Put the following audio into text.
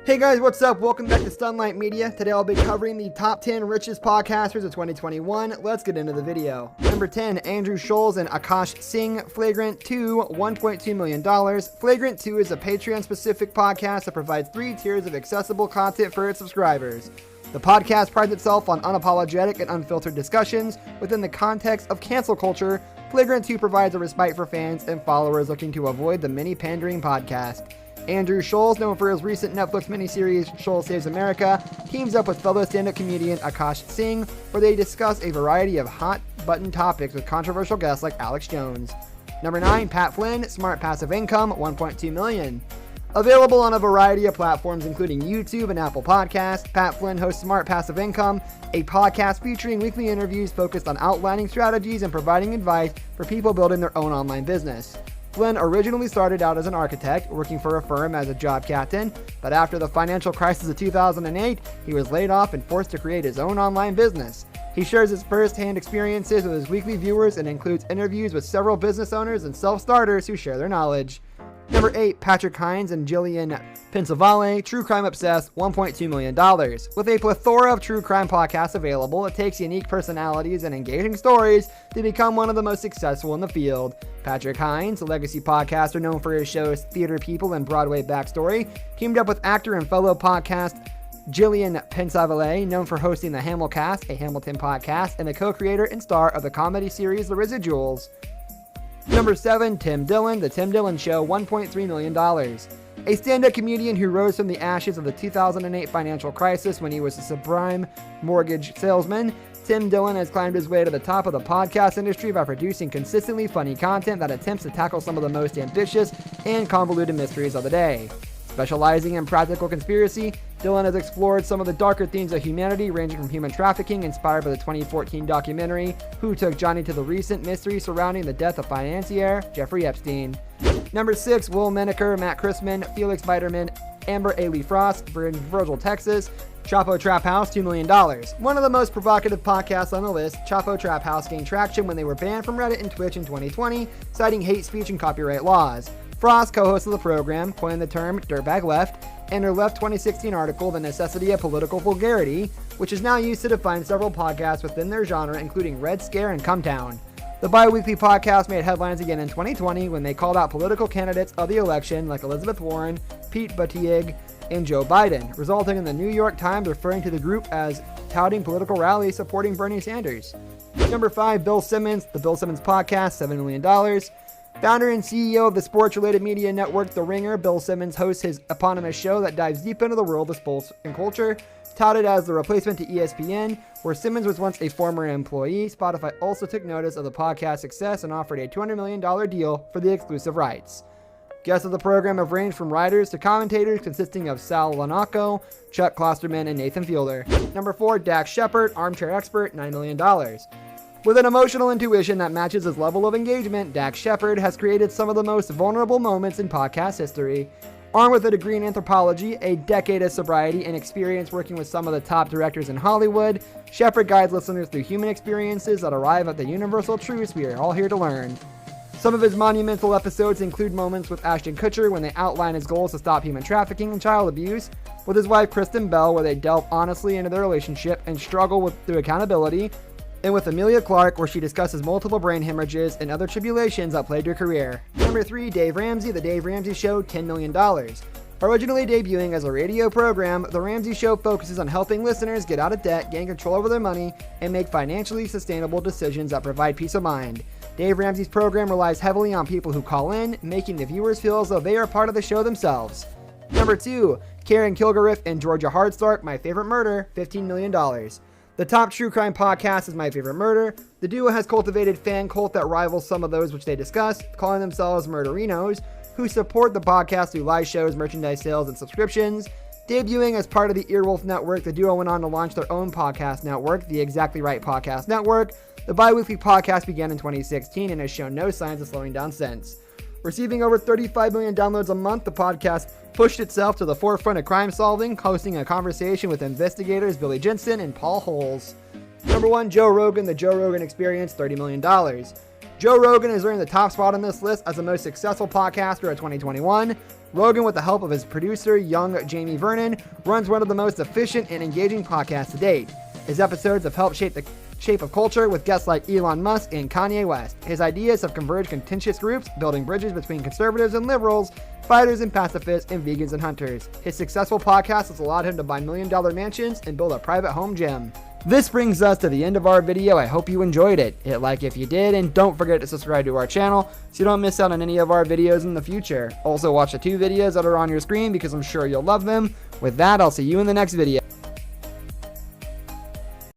Hey guys, what's up? Welcome back to Sunlight Media. Today I'll be covering the top 10 richest podcasters of 2021. Let's get into the video. Number 10, Andrew Schulz and Akash Singh, Flagrant 2, $1.2 million. Flagrant 2 is a Patreon-specific podcast that provides 3 tiers of accessible content for its subscribers. The podcast prides itself on unapologetic and unfiltered discussions within the context of cancel culture. Flagrant 2 provides a respite for fans and followers looking to avoid the mini-pandering podcast. Andrew Schulz, known for his recent Netflix miniseries Schulz Saves America, teams up with fellow stand-up comedian Akash Singh, where they discuss a variety of hot-button topics with controversial guests like Alex Jones. Number 9, Pat Flynn, Smart Passive Income, $1.2 million. Available on a variety of platforms including YouTube and Apple Podcasts, Pat Flynn hosts Smart Passive Income, a podcast featuring weekly interviews focused on outlining strategies and providing advice for people building their own online business. Flynn originally started out as an architect, working for a firm as a job captain, but after the financial crisis of 2008, he was laid off and forced to create his own online business. He shares his first-hand experiences with his weekly viewers and includes interviews with several business owners and self-starters who share their knowledge. Number 8, Patrick Hines and Jillian Pensavalle, True Crime Obsessed, $1.2 million. With a plethora of true crime podcasts available, it takes unique personalities and engaging stories to become one of the most successful in the field. Patrick Hines, a legacy podcaster known for his shows Theater People and Broadway Backstory, teamed up with actor and fellow podcast Jillian Pensavalle, known for hosting the Hamilcast, a Hamilton podcast, and the co-creator and star of the comedy series The Residuals. Number 7, Tim Dillon, The Tim Dillon Show, $1.3 million. A stand-up comedian who rose from the ashes of the 2008 financial crisis when he was a subprime mortgage salesman, Tim Dillon has climbed his way to the top of the podcast industry by producing consistently funny content that attempts to tackle some of the most ambitious and convoluted mysteries of the day. Specializing in practical conspiracy, Dillon has explored some of the darker themes of humanity, ranging from human trafficking, inspired by the 2014 documentary Who Took Johnny, to the recent mystery surrounding the death of financier Jeffrey Epstein. Number 6, Will Menaker, Matt Christman, Felix Biderman, Amber A. Lee Frost, Virgil, Texas, Chapo Trap House, $2 million. One of the most provocative podcasts on the list, Chapo Trap House gained traction when they were banned from Reddit and Twitch in 2020, citing hate speech and copyright laws. Frost, co-host of the program, coined the term dirtbag left, and her Left 2016 article, The Necessity of Political Vulgarity, which is now used to define several podcasts within their genre, including Red Scare and Cumtown. The bi-weekly podcast made headlines again in 2020 when they called out political candidates of the election like Elizabeth Warren, Pete Buttigieg, and Joe Biden, resulting in the New York Times referring to the group as touting political rallies supporting Bernie Sanders. Number 5, Bill Simmons, The Bill Simmons Podcast, $7 million. Founder and CEO of the sports-related media network The Ringer, Bill Simmons hosts his eponymous show that dives deep into the world of sports and culture. Touted as the replacement to ESPN, where Simmons was once a former employee, Spotify also took notice of the podcast's success and offered a $200 million deal for the exclusive rights. Guests of the program have ranged from writers to commentators, consisting of Sal Lanaco, Chuck Klosterman, and Nathan Fielder. Number 4, Dax Shepard, Armchair Expert, $9 million. With an emotional intuition that matches his level of engagement, Dax Shepard has created some of the most vulnerable moments in podcast history. Armed with a degree in anthropology, a decade of sobriety, and experience working with some of the top directors in Hollywood, Shepard guides listeners through human experiences that arrive at the universal truths we are all here to learn. Some of his monumental episodes include moments with Ashton Kutcher when they outline his goals to stop human trafficking and child abuse, with his wife Kristen Bell where they delve honestly into their relationship and struggle through accountability, and with Emilia Clarke, where she discusses multiple brain hemorrhages and other tribulations that plagued her career. Number 3, Dave Ramsey, The Dave Ramsey Show, $10 million. Originally debuting as a radio program, The Ramsey Show focuses on helping listeners get out of debt, gain control over their money, and make financially sustainable decisions that provide peace of mind. Dave Ramsey's program relies heavily on people who call in, making the viewers feel as though they are part of the show themselves. Number 2, Karen Kilgariff and Georgia Hardstark, My Favorite Murder, $15 million. The top true crime podcast is My Favorite Murder. The duo has cultivated fan cult that rivals some of those which they discuss, calling themselves Murderinos, who support the podcast through live shows, merchandise sales, and subscriptions. Debuting as part of the Earwolf Network, the duo went on to launch their own podcast network, the Exactly Right Podcast Network. The bi-weekly podcast began in 2016 and has shown no signs of slowing down since. Receiving over 35 million downloads a month, the podcast pushed itself to the forefront of crime solving, hosting a conversation with investigators Billy Jensen and Paul Holes. Number 1, Joe Rogan, The Joe Rogan Experience, $30 million. Joe Rogan has earned the top spot on this list as the most successful podcaster of 2021. Rogan, with the help of his producer, young Jamie Vernon, runs one of the most efficient and engaging podcasts to date. His episodes have helped shape the shape of culture with guests like Elon Musk and Kanye West. His ideas have converged contentious groups, building bridges between conservatives and liberals, fighters and pacifists, and vegans and hunters. His successful podcast has allowed him to buy million-dollar mansions and build a private home gym. This brings us to the end of our video. I hope you enjoyed it. Hit like if you did, and don't forget to subscribe to our channel so you don't miss out on any of our videos in the future. Also, watch the 2 videos that are on your screen because I'm sure you'll love them. With that, I'll see you in the next video.